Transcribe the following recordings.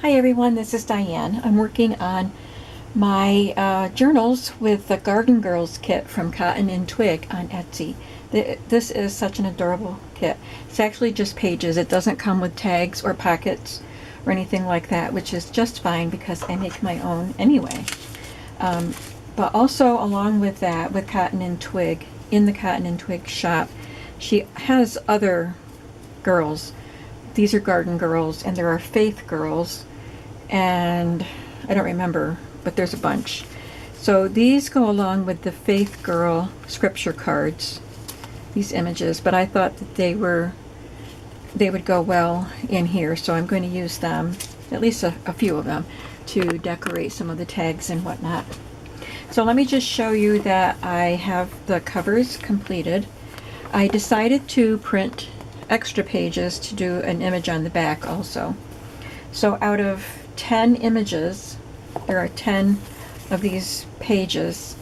Hi everyone, this is Diane. I'm working on my journals with the Garden Girls kit from Cotton and Twig on Etsy. This is such an adorable kit. It's actually just pages. It doesn't come with tags or pockets or anything like that, which is just fine because I make my own anyway. But also along with that, with Cotton and Twig, in the Cotton and Twig shop, she has other girls. These are Garden Girls, and there are Faith Girls, and I don't remember, but there's a bunch. So these go along with the Faith Girl scripture cards, these images, but I thought that they would go well in here, so I'm going to use them, at least a few of them, to decorate some of the tags and whatnot. So let me just show you that I have the covers completed. I decided to print extra pages to do an image on the back also. So out of 10 images, there are 10 of these pages.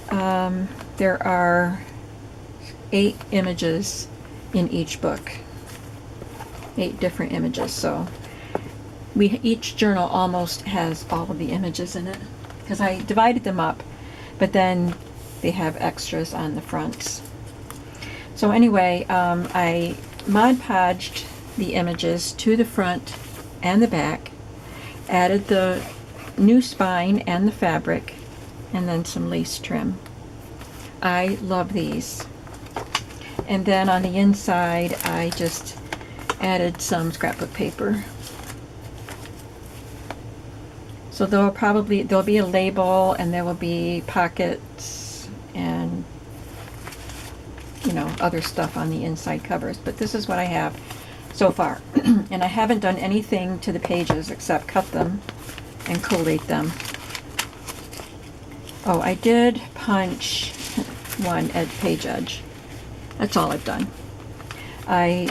There are 8 images in each book. 8 different images. So each journal almost has all of the images in it, because I divided them up, but then they have extras on the fronts. So anyway, I Mod Podged the images to the front and the back, added the new spine and the fabric, and then some lace trim. I love these. And then on the inside, I just added some scrapbook paper. So there'll be a label, and there will be pockets and other stuff on the inside covers, but this is what I have so far. And I haven't done anything to the pages except cut them and collate them. Oh, I did punch one page edge. That's all I've done. I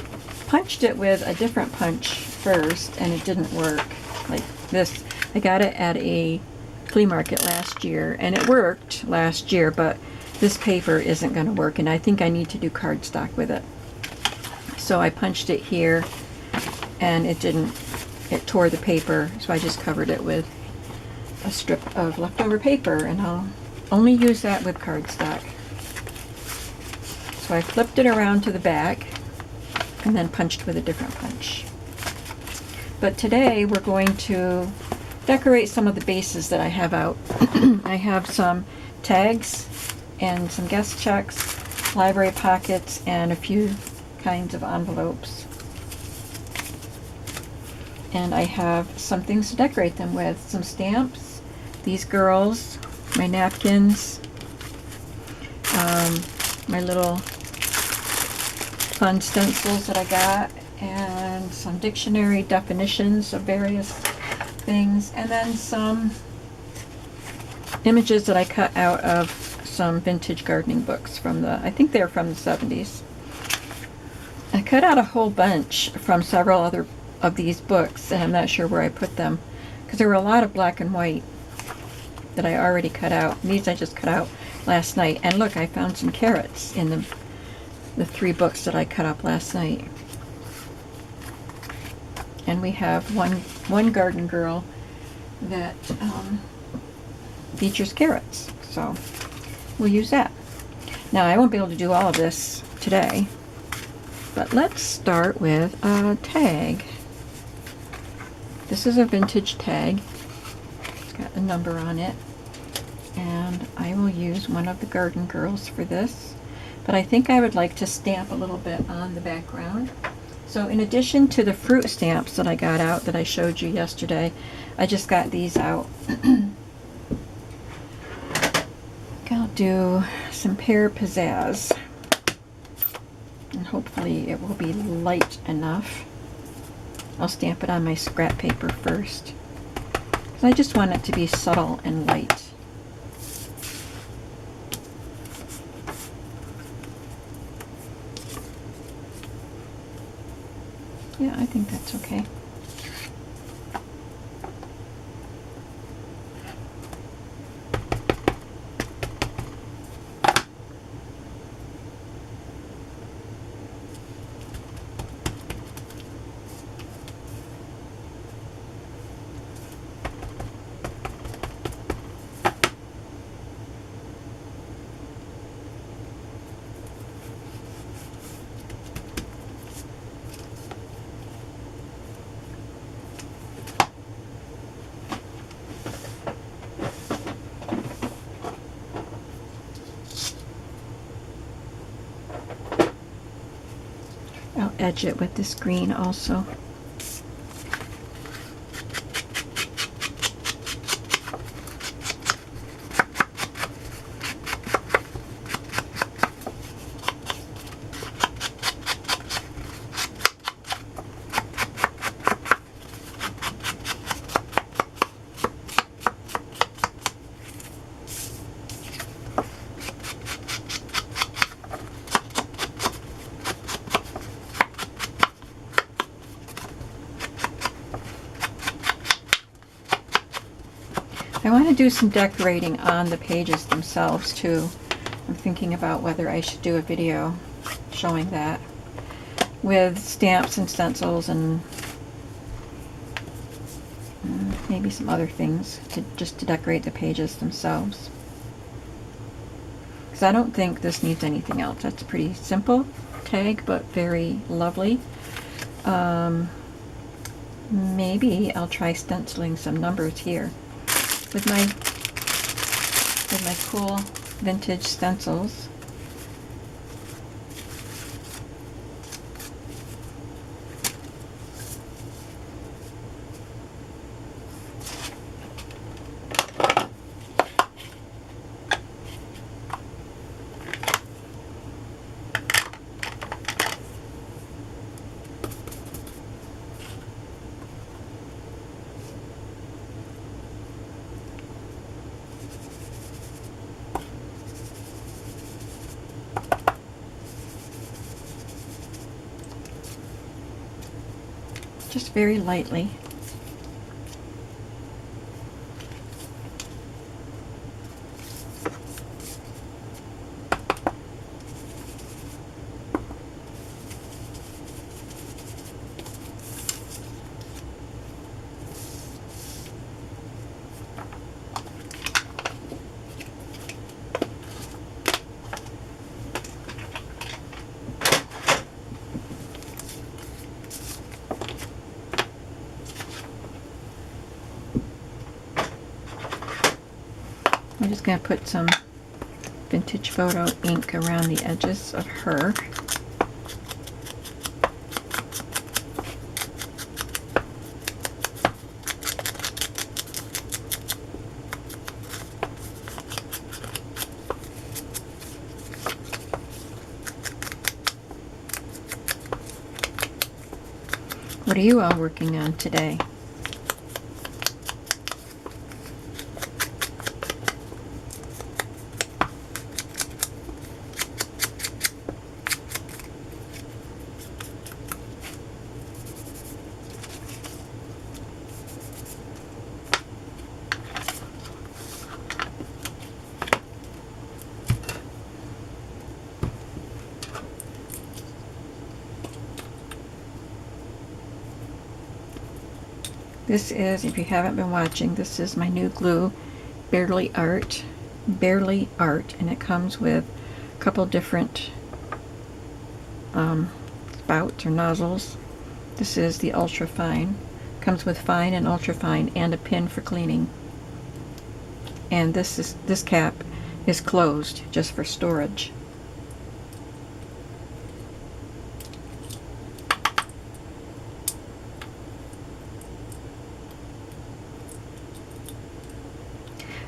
punched it with a different punch first, and it didn't work. Like this, I got it at a flea market last year, and it worked last year, but this paper isn't going to work, and I think I need to do cardstock with it. So I punched it here, and it tore the paper, so I just covered it with a strip of leftover paper, and I'll only use that with cardstock. So I flipped it around to the back, and then punched with a different punch. But today we're going to decorate some of the bases that I have out. I have some tags and some guest checks, library pockets, and a few kinds of envelopes. And I have some things to decorate them with. Some stamps, these girls, my napkins, my little fun stencils that I got, and some dictionary definitions of various things, and then some images that I cut out of some vintage gardening books from I think they're from the 70s. I cut out a whole bunch from several other of these books, and I'm not sure where I put them, because there were a lot of black and white that I already cut out. And these I just cut out last night. And look, I found some carrots in the 3 books that I cut up last night. And we have one garden girl that features carrots, so we'll use that. Now, I won't be able to do all of this today, but let's start with a tag. This is a vintage tag. It's got a number on it, and I will use one of the Garden Girls for this, but I think I would like to stamp a little bit on the background. So in addition to the fruit stamps that I got out that I showed you yesterday, I just got these out. I'll do some Pear Pizzazz, and hopefully it will be light enough. I'll stamp it on my scrap paper first, because I just want it to be subtle and light. Yeah, I think that's okay. edge it with this green also. I want to do some decorating on the pages themselves too. I'm thinking about whether I should do a video showing that with stamps and stencils and maybe some other things just to decorate the pages themselves. Because I don't think this needs anything else. That's a pretty simple tag, but very lovely. Maybe I'll try stenciling some numbers here with my cool vintage stencils. Just very lightly. I'm just going to put some vintage photo ink around the edges of her. What are you all working on today? This is, if you haven't been watching, this is my new glue, Barely Art, and it comes with a couple different spouts or nozzles. This is the ultra fine. Comes with fine and ultra fine and a pin for cleaning. And this cap is closed just for storage.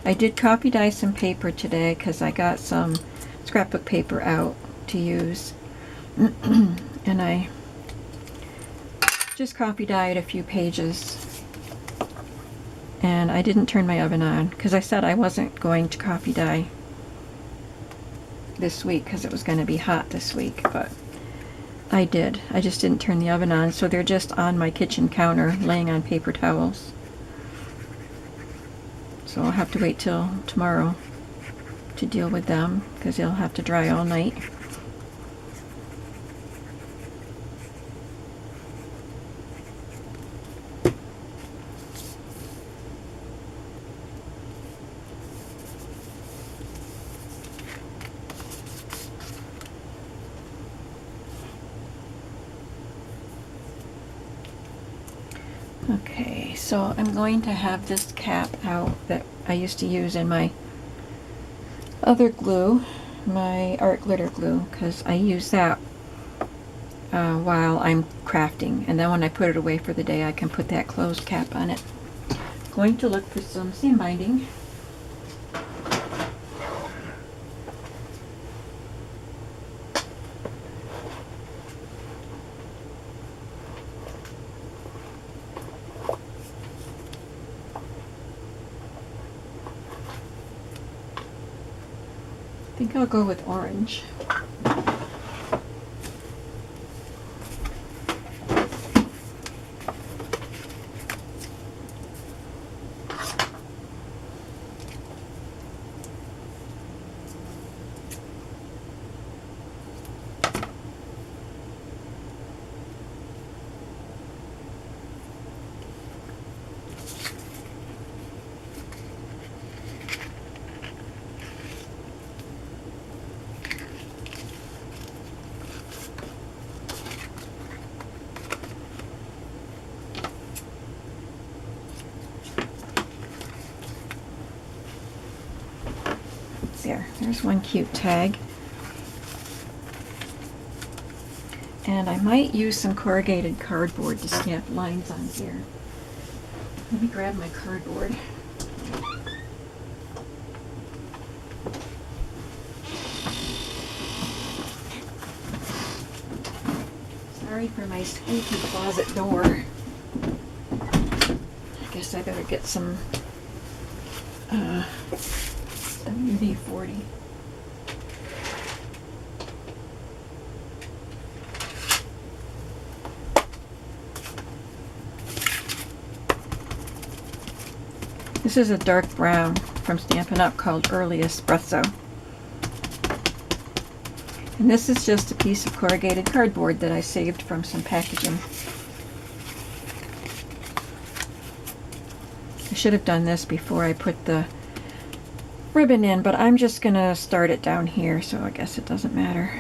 I did copy dye some paper today because I got some scrapbook paper out to use. And I just copy dyed a few pages. And I didn't turn my oven on because I said I wasn't going to copy dye this week because it was going to be hot this week, but I did. I just didn't turn the oven on, so they're just on my kitchen counter laying on paper towels. So I'll have to wait till tomorrow to deal with them because they'll have to dry all night. Okay, so I'm going to have this cap out that I used to use in my other glue, my art glitter glue, because I use that while I'm crafting, and then when I put it away for the day I can put that closed cap on it. Going to look for some seam binding. I think I'll go with orange. There's one cute tag. And I might use some corrugated cardboard to stamp lines on here. Let me grab my cardboard. Sorry for my squeaky closet door. I guess I better get some WD-40. This is a dark brown from Stampin' Up! Called Early Espresso. And this is just a piece of corrugated cardboard that I saved from some packaging. I should have done this before I put the ribbon in, but I'm just going to start it down here, so I guess it doesn't matter.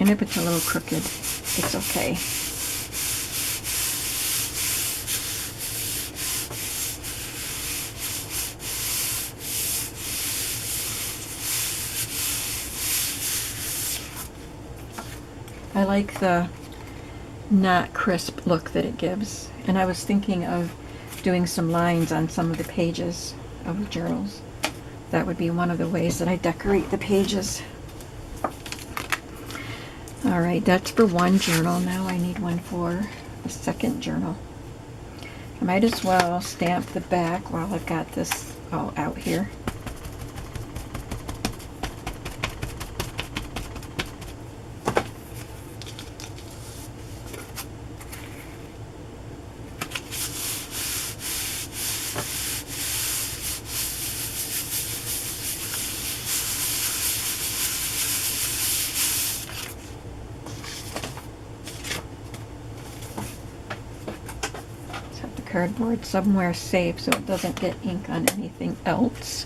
And if it's a little crooked, it's okay. I like the not crisp look that it gives, and I was thinking of doing some lines on some of the pages of the journals. That would be one of the ways that I decorate the pages. Alright, that's for one journal. Now I need one for the second journal. I might as well stamp the back while I've got this all out here. Cardboard somewhere safe so it doesn't get ink on anything else.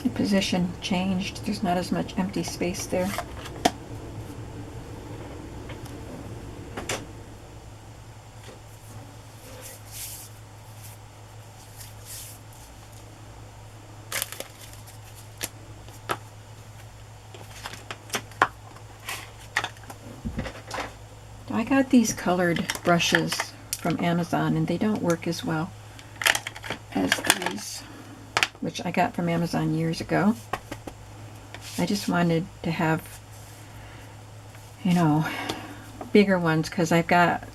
The position changed. There's not as much empty space there. I got these colored brushes from Amazon and they don't work as well as these, which I got from Amazon years ago. I just wanted to have, you know, bigger ones because I've got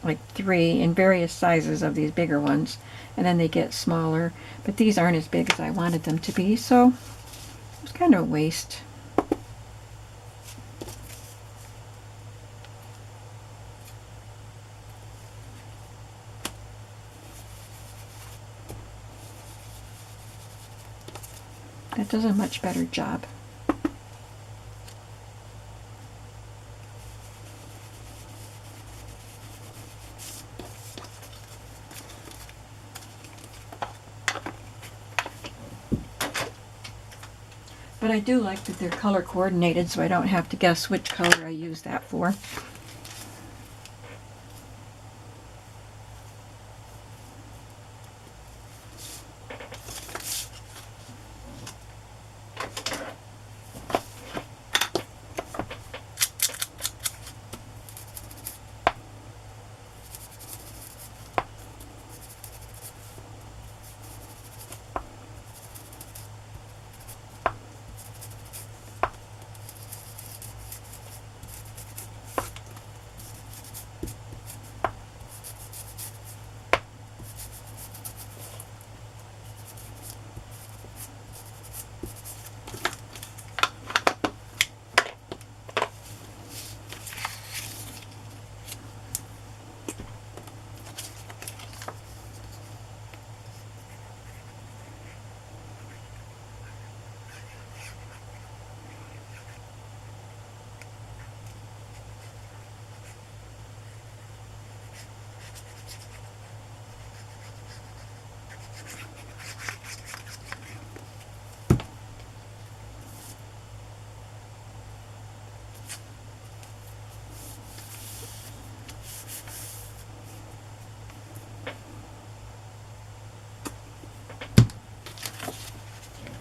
like 3 in various sizes of these bigger ones, and then they get smaller, but these aren't as big as I wanted them to be, so it was kind of a waste. That does a much better job. But I do like that they're color coordinated, so I don't have to guess which color I use that for.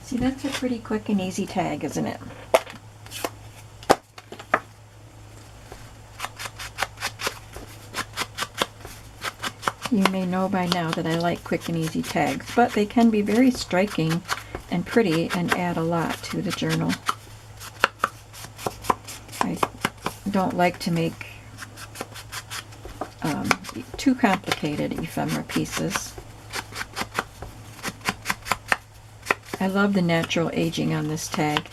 See, that's a pretty quick and easy tag, isn't it? You may know by now that I like quick and easy tags, but they can be very striking and pretty and add a lot to the journal. I don't like to make too complicated ephemera pieces. I love the natural aging on this tag.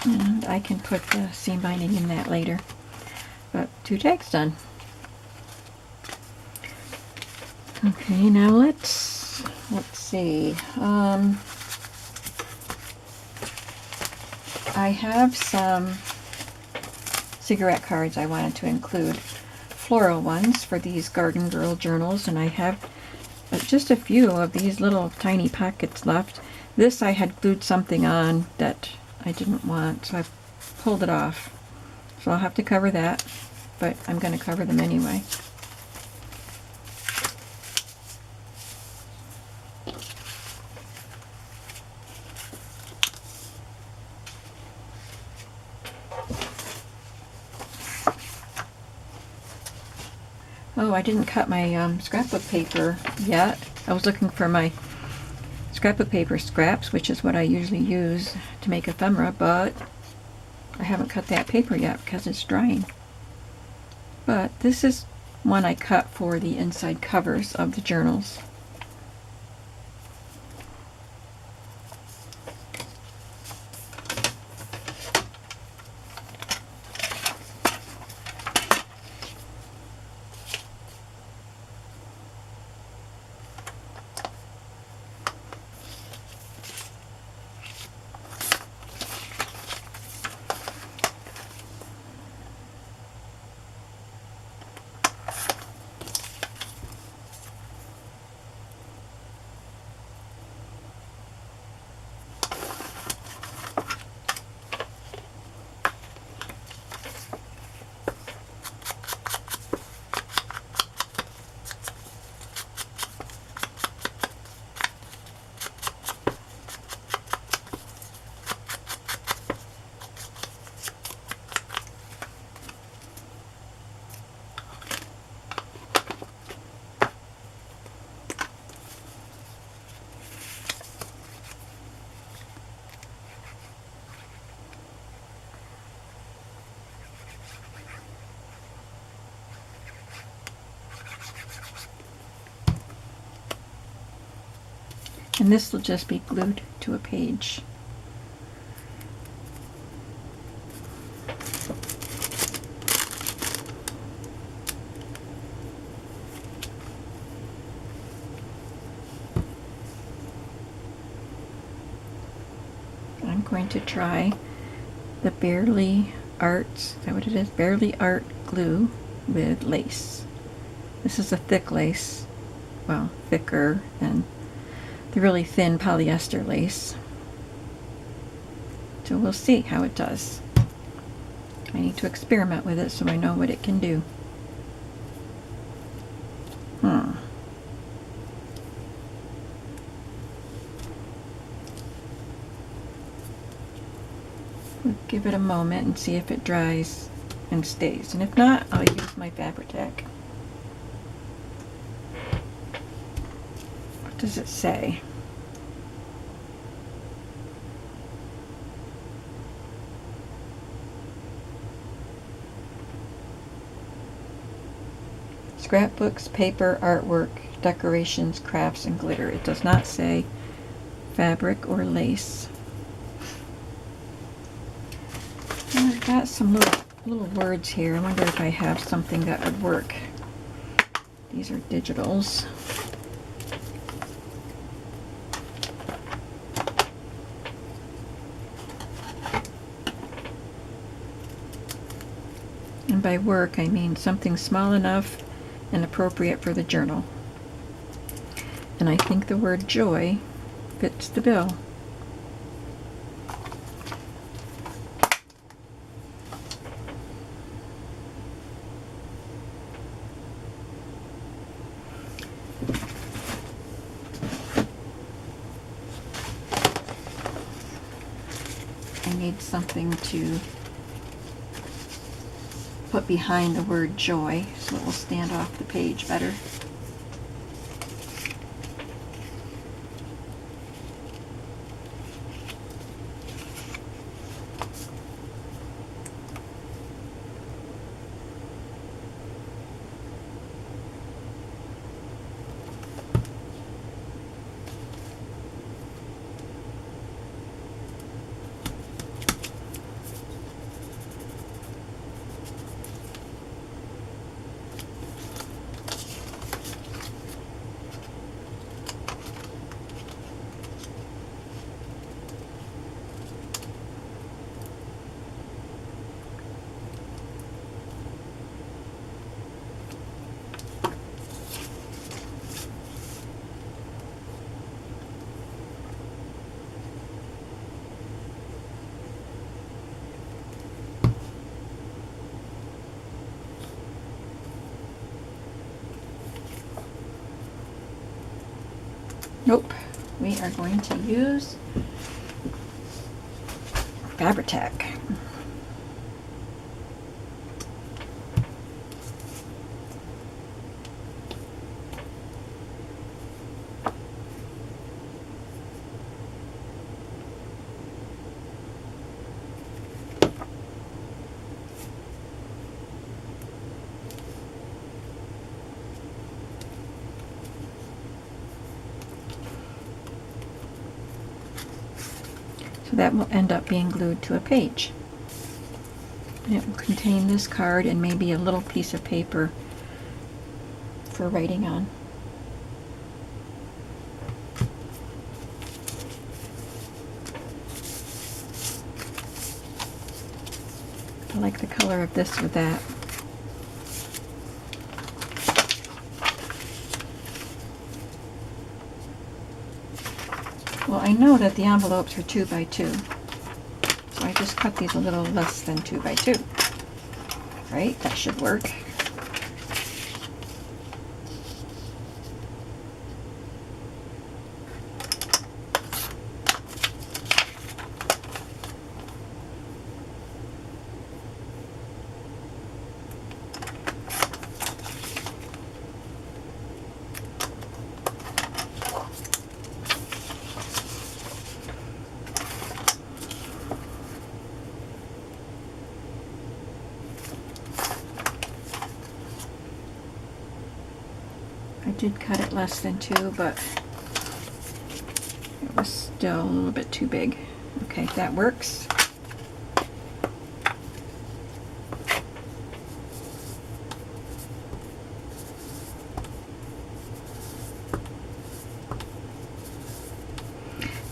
And I can put the seam binding in that later. But 2 tags done. Okay, now let's see. I have some cigarette cards I wanted to include, floral ones for these Garden Girl journals, and I have just a few of these little tiny pockets left. This I had glued something on that I didn't want, so I pulled it off. So I'll have to cover that, but I'm going to cover them anyway. Oh, I didn't cut my scrapbook paper yet. I was looking for my scrapbook paper scraps, which is what I usually use to make ephemera, but I haven't cut that paper yet because it's drying. But this is one I cut for the inside covers of the journals. And this will just be glued to a page. I'm going to try the Barely Art, is that what it is? Barely Art glue with lace. This is a thick lace, well, thicker than the really thin polyester lace. So we'll see how it does. I need to experiment with it so I know what it can do. We'll give it a moment and see if it dries and stays. And if not, I'll use my Fabri-Tac. What does it say? Scrapbooks, paper, artwork, decorations, crafts, and glitter. It does not say fabric or lace. And I've got some little words here. I wonder if I have something that would work. These are digitals. And by work, I mean something small enough and appropriate for the journal. And I think the word joy fits the bill. I need something to put behind the word joy so it will stand off the page better. Nope, we are going to use Fabri-Tac. So that will end up being glued to a page. And it will contain this card and maybe a little piece of paper for writing on. I like the color of this with that. Well, I know that the envelopes are 2 by 2, so I just cut these a little less than 2 by 2. Right? That should work. I did cut it less than 2, but it was still a little bit too big. Okay, that works.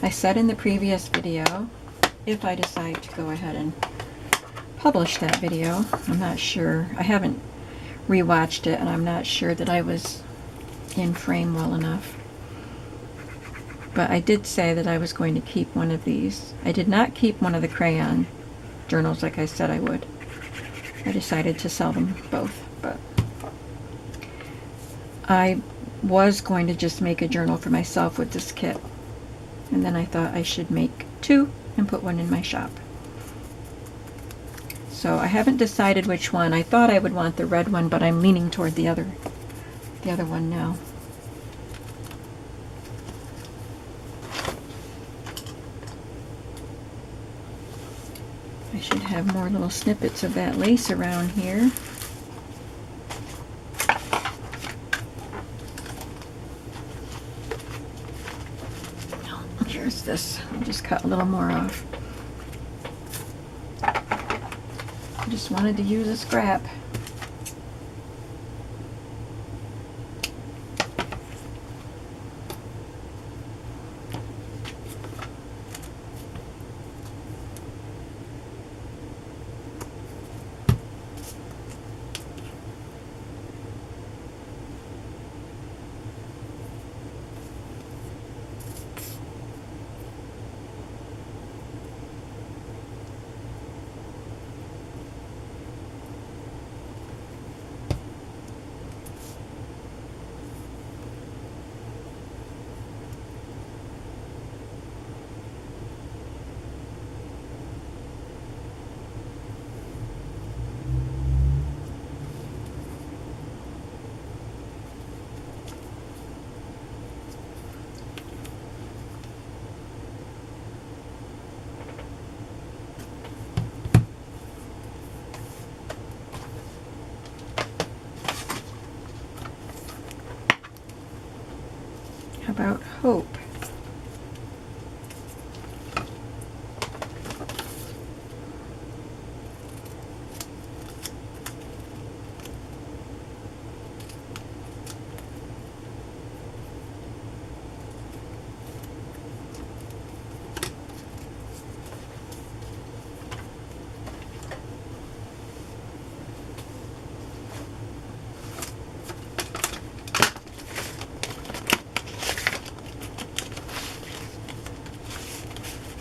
I said in the previous video if I decide to go ahead and publish that video. I'm not sure. I haven't rewatched it, and I'm not sure that I was in frame well enough. But I did say that I was going to keep one of these. I did not keep one of the crayon journals like I said I would. I decided to sell them both, but I was going to just make a journal for myself with this kit, and then I thought I should make two and put one in my shop. So I haven't decided which one. I thought I would want the red one, but I'm leaning toward the other one now. I should have more little snippets of that lace around here. Here's this. I'll just cut a little more off. I just wanted to use a scrap. How about hope?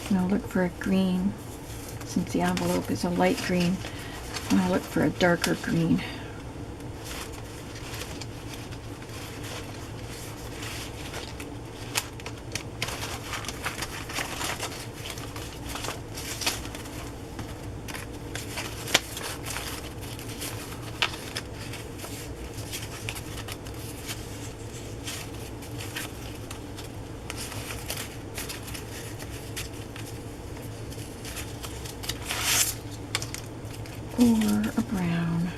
And I'll look for a green. Since the envelope is a light green, I'll look for a darker green. Or a brown.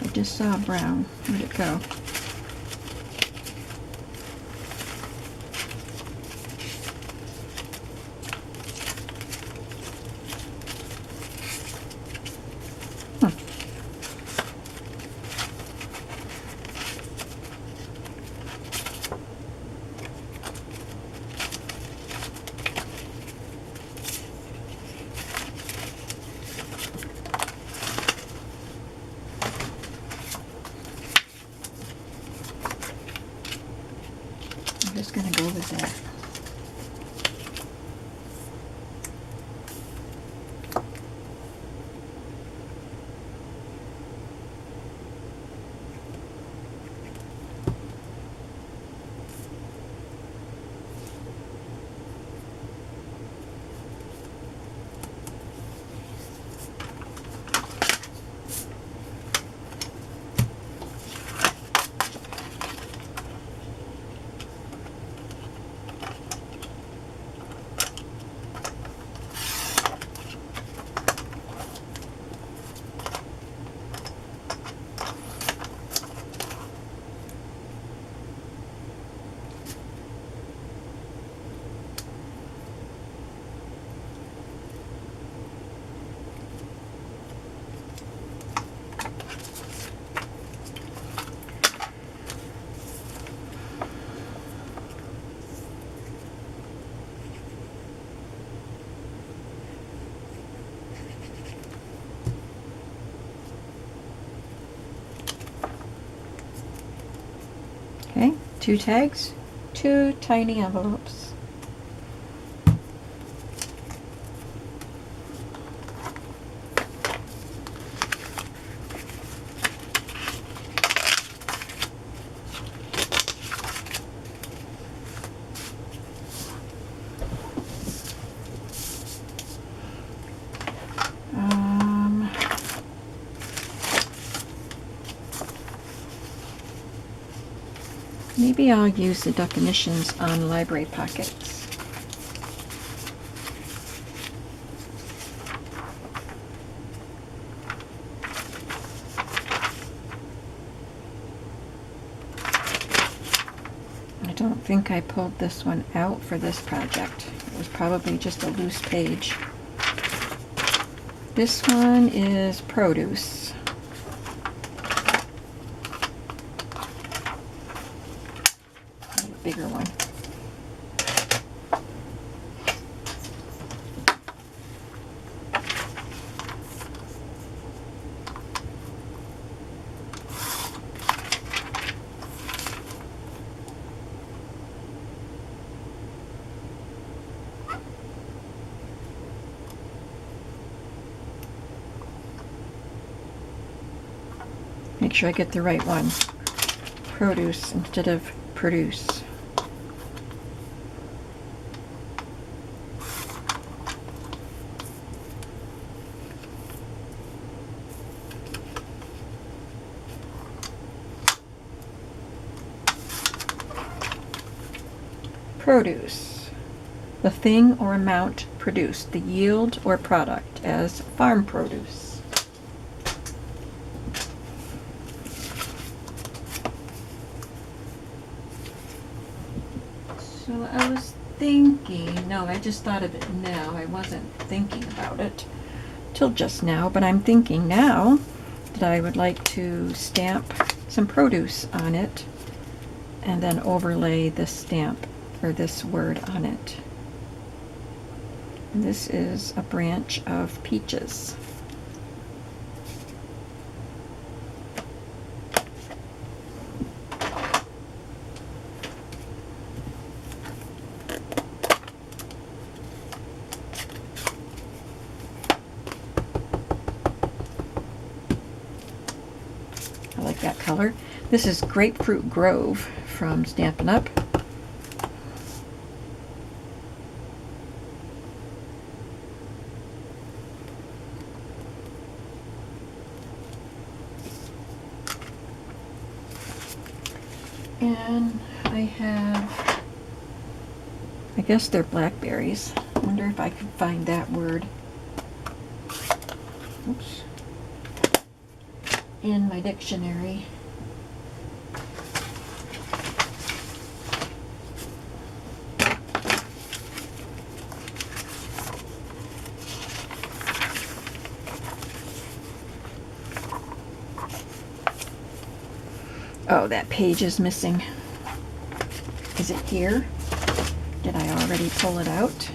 I just saw a brown. Where'd it go? 2 tags, 2 tiny envelopes. Maybe I'll use the definitions on library pockets. I don't think I pulled this one out for this project. It was probably just a loose page. This one is produce. Bigger one. Make sure I get the right one. Produce instead of produce. Produce, the thing or amount produced, the yield or product, as farm produce. So I was thinking, no, I just thought of it now. I wasn't thinking about it till just now, but I'm thinking now that I would like to stamp some produce on it and then overlay this stamp or this word on it. And this is a branch of peaches. I like that color. This is Grapefruit Grove from Stampin' Up. And I have, I guess they're blackberries. I wonder if I can find that word. Oops. In my dictionary. Oh, that page is missing. Is it here? Did I already pull it out?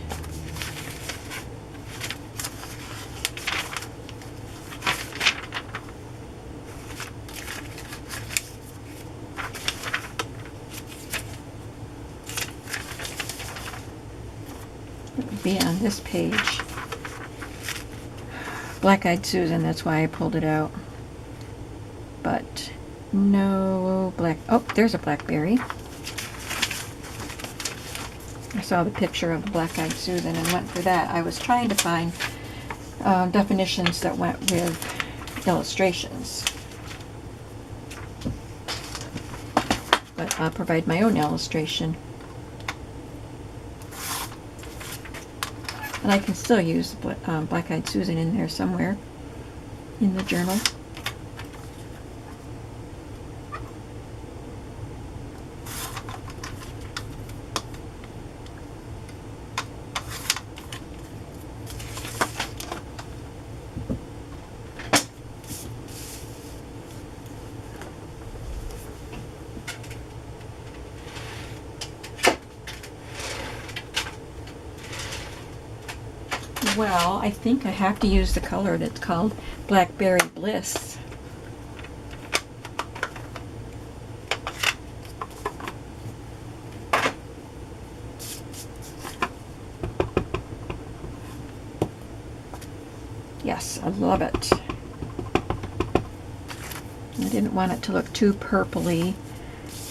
It would be on this page. Black-Eyed Susan, that's why I pulled it out. But no black, oh, there's a blackberry. I saw the picture of the Black-Eyed Susan and went for that. I was trying to find definitions that went with illustrations. But I'll provide my own illustration. And I can still use Black-Eyed Susan in there somewhere in the journal. Well, I think I have to use the color that's called Blackberry Bliss. Yes, I love it. I didn't want it to look too purpley,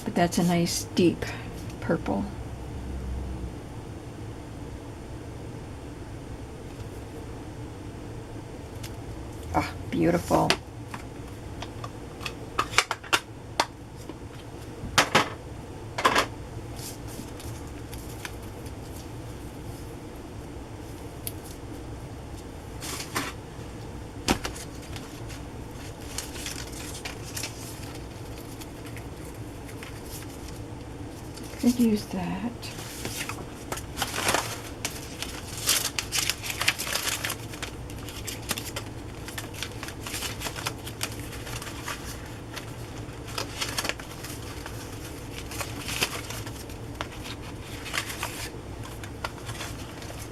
but that's a nice deep purple. Ah, beautiful. Could use that.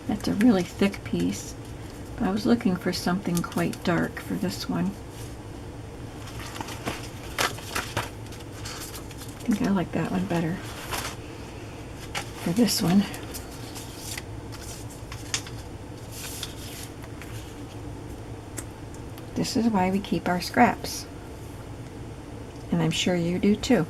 That's a really thick piece. But I was looking for something quite dark for this one. I think I like that one better for this one. This is why we keep our scraps. And I'm sure you do too.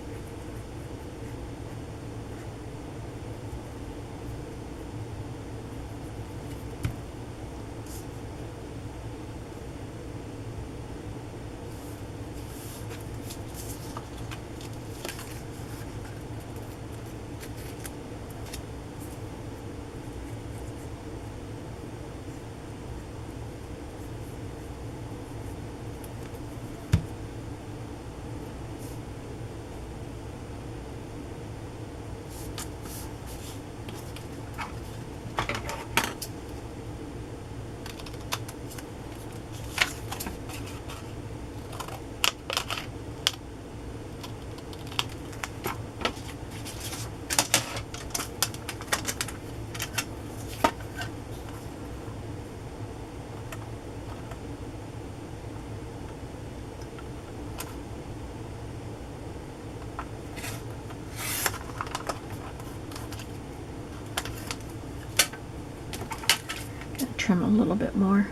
Trim a little bit more.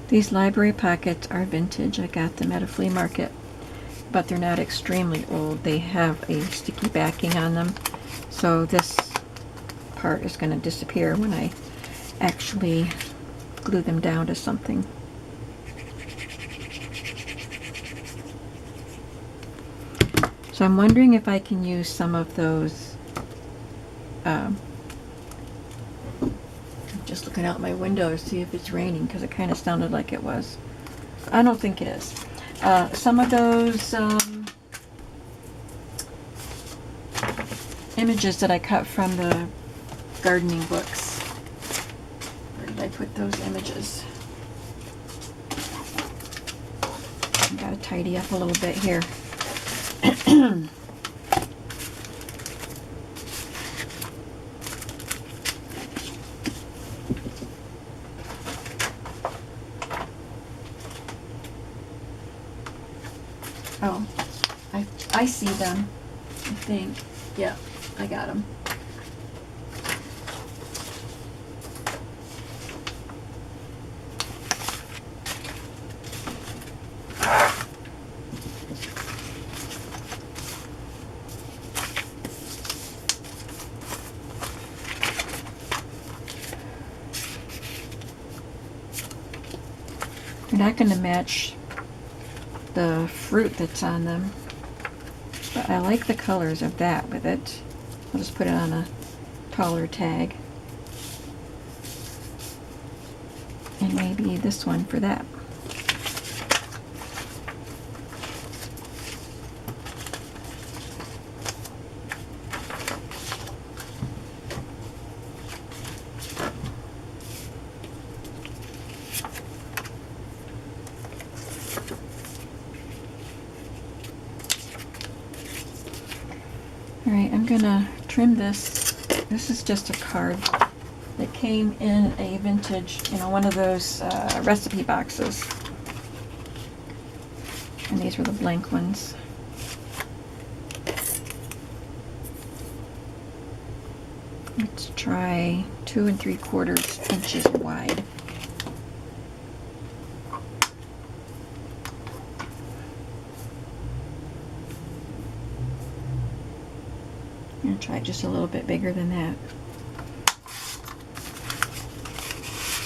These library pockets are vintage. I got them at a flea market, but they're not extremely old. They have a sticky backing on them, so this part is going to disappear when I actually glue them down to something. So I'm wondering if I can use some of those. Just looking out my window to see if it's raining, because it kind of sounded like it was. I don't think it is. Some of those images that I cut from the gardening books. Where did I put those images? I've got to tidy up a little bit here. Oh, I see them, I think. Yeah, I got them. They're not going to match the fruit that's on them, but I like the colors of that with it. I'll just put it on a taller tag, and maybe this one for that. Alright, I'm gonna trim this. This is just a card that came in a vintage, one of those recipe boxes. And these were the blank ones. Let's try 2 3/4 inches wide. I'm going to try just a little bit bigger than that.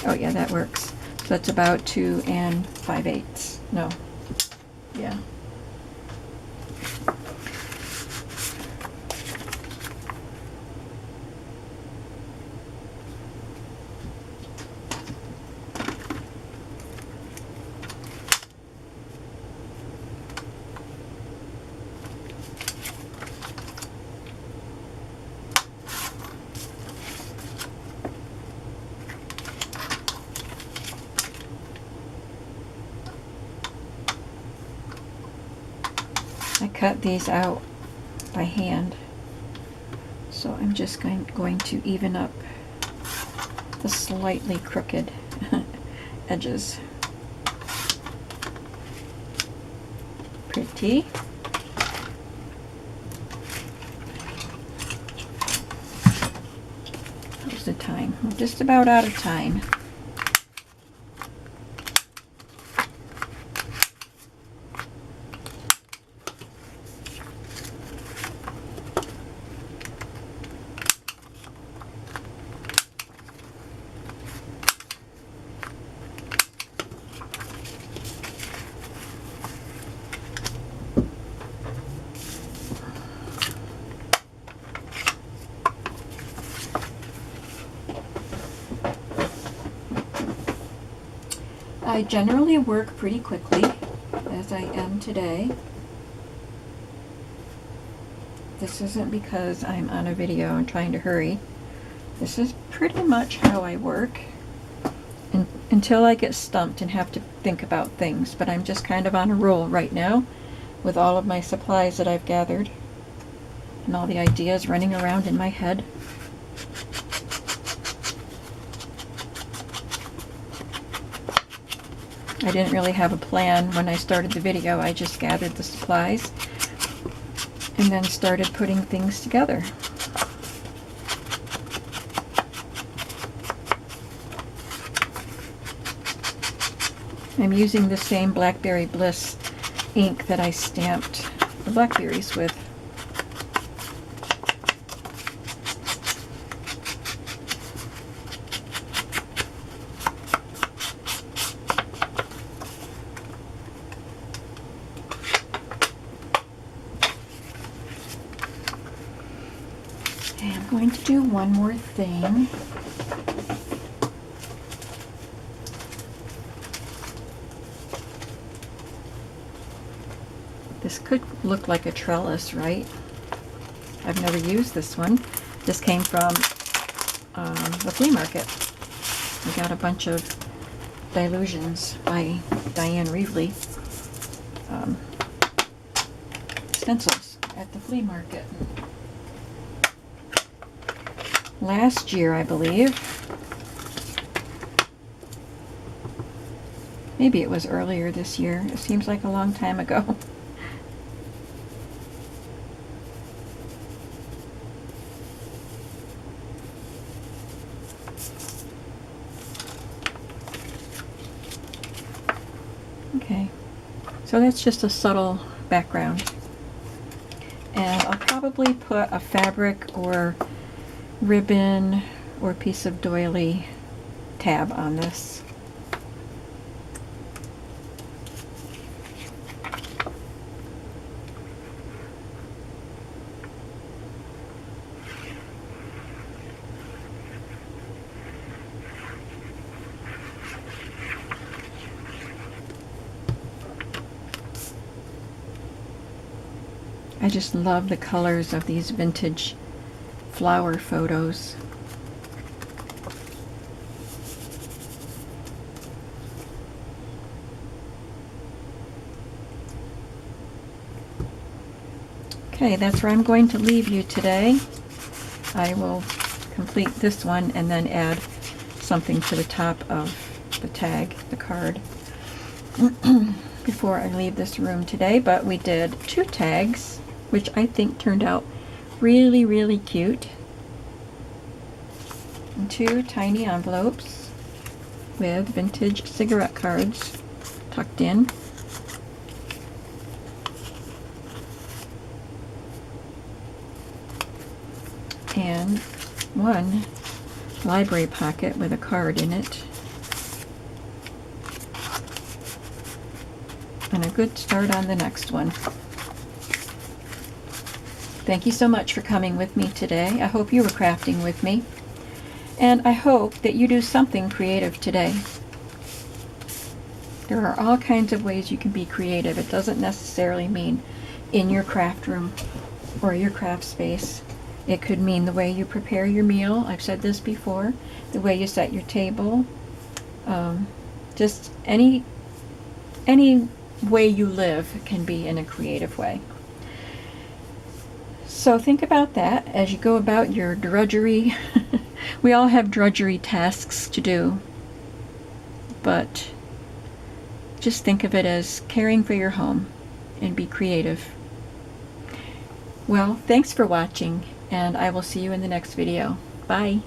Oh yeah, that works. So that's about 2 5/8. No. Yeah. I cut these out by hand, so I'm just going to even up the slightly crooked edges. Pretty. How's the time? We're just about out of time. I generally work pretty quickly, as I am today. This isn't because I'm on a video and trying to hurry. This is pretty much how I work until I get stumped and have to think about things. But I'm just kind of on a roll right now with all of my supplies that I've gathered and all the ideas running around in my head. I didn't really have a plan when I started the video. I just gathered the supplies and then started putting things together. I'm using the same Blackberry Bliss ink that I stamped the blackberries with. Okay, I'm going to do one more thing. This could look like a trellis, right? I've never used this one. This came from the flea market. I got a bunch of Dilutions by Diane Reevely stencils at the flea market last year, I believe. Maybe it was earlier this year. It seems like a long time ago. Okay, so that's just a subtle background. And I'll probably put a fabric or ribbon or piece of doily tab on this. I just love the colors of these vintage flower photos. Okay, that's where I'm going to leave you today. I will complete this one and then add something to the top of the tag, the card, before I leave this room today. But we did 2 tags, which I think turned out really, really cute. And 2 tiny envelopes with vintage cigarette cards tucked in. And 1 library pocket with a card in it. And a good start on the next one. Thank you so much for coming with me today. I hope you were crafting with me. And I hope that you do something creative today. There are all kinds of ways you can be creative. It doesn't necessarily mean in your craft room or your craft space. It could mean the way you prepare your meal. I've said this before. The way you set your table. Just any way you live can be in a creative way. So think about that as you go about your drudgery. We all have drudgery tasks to do, but just think of it as caring for your home and be creative. Well, thanks for watching, and I will see you in the next video. Bye.